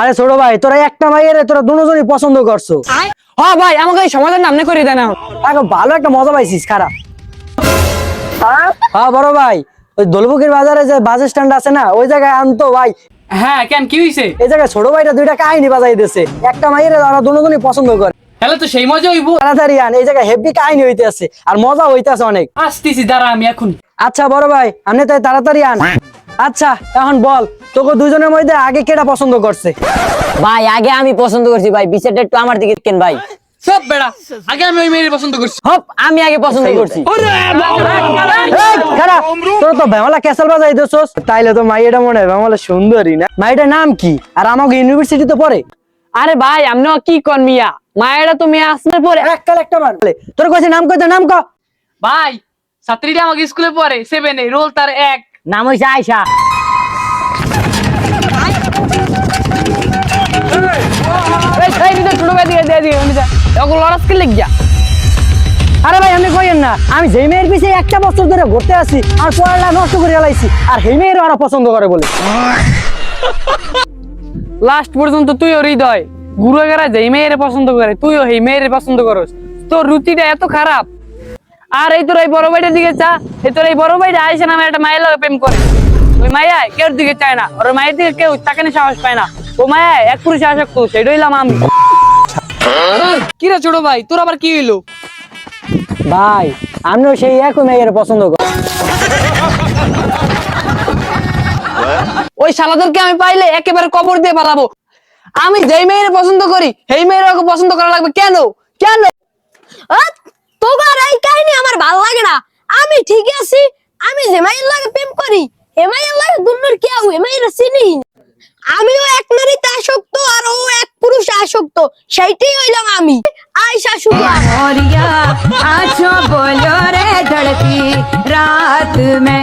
আরে ছোট ভাই তোরা একটা মাইয়ের তোরা দুজনই পছন্দ করছো। হ্যাঁ ভাই আমাকে এই সমাধান নামনে করে দেন এখন। এখন ভালো একটা মজা পাইছিস খারাপ। হ্যাঁ বড় ভাই ওই দোলপুকুর বাজারে যে বাস স্ট্যান্ড আছে না ওই জায়গায় আনতো ভাই। হ্যাঁ কেন কি হইছে? এই জায়গায় ছোট ভাইটা দুইটা কাহিনী বাজাই দিছে, একটা মাইয়ের ওরা দুজনই পছন্দ করে। তাহলে তো সেই মজা হইব। তাড়াতাড়ি আন, এই জায়গায় হেভি কাহিনী হইতে আছে আর মজা হইতে আছে অনেক। আসতেছি দাঁড়া আমি এখন। আচ্ছা বড় ভাই আপনি তাই তাড়াতাড়ি আন। আচ্ছা এখন বল তোকে দুজনের মধ্যে আগে কেটা পছন্দ করছে? ভাই আগে আমি পছন্দ করছি ভাই, বিচারটা একটু আমার দিকে কেন ভাই। সব বেড়া আগে আমি ওই মেয়ের পছন্দ করছি। হপ আমি আগে পছন্দ করছি। এই, খারাপ, তোর তো ভেমালা ক্যাসেল বাজাই দিছস। তাইলে তো মাইয়াটা মনে হয় ভেমালা সুন্দরী না? মাইয়াটার নাম কি আর আমাকে ইউনিভার্সিটিতে পড়ে? আরে ভাই আপনি কি কোন মিয়া, মায়েরা তো মেয়ে আসলে পরে এককাল একটা বার তোর কাছে নাম কইতে নাম ক। ভাই ছাত্রীটা আমাকে স্কুলে পড়ে 7 এ, রোল তার 1। নাম হইছে আয়শা। এই ভিতর ছোট ভাই দিয়ে দিয়ে দিয়ে ওগুলো লড়াস কে লাগ গিয়া। আরে ভাই আপনি কইেন না, আমি যেই মেয়ের পিছে একটা বছর ধরে ঘুরতে আছি আর পড়াটা নষ্ট করে ফেলাইছি আর সেই মেয়েরও ওরা পছন্দ করে বলে। লাস্ট পর্যন্ত তুইও হৃদয় গুরু গেরা যেই মেয়ের পছন্দ করে তুইও সেই মেয়ের পছন্দ করস। তোর রুচিটা এত খারাপ। আর এই তোর এই বড় ভাইটার দিকে চা, এই তোর এই বড় ভাইটা আইসা নামে একটা মায়ের লগে প্রেম করে। ওই মায়া কেউ দিকে চায় না, ওর মায়ের দিকে কেউ তাকে নিয়ে সাহস পায় না। ও মায়া এক পুরুষে আসক্ত, সেটাই হইলাম আমি। কিরে ছোট ভাই তোর আবার কি হইলো? ভাই আমিও সেই একই মেয়ের পছন্দ করি। ওই শালাদেরকে আমি পাইলে একেবারে কবর দিয়ে পালাবো। আমি যেই মেয়ের পছন্দ করি সেই মেয়ের পছন্দ করা লাগবে কেন? কেন? তোমার এই কাহিনী আমার ভালো লাগে না। আমি ঠিক আছি, আমি যে মাইয়ের লাগে প্রেম করি হে মাইয়ের লাগে দুনিয়ার কেউ হে মাইয়ের চিনি না। আমিও এক নারীতে আসক্ত আর ও এক পুরুষে আসক্ত, সেইটাই হইলাম আমি আয়শা শুভা। आँचों बोलो रे धड़की रात में।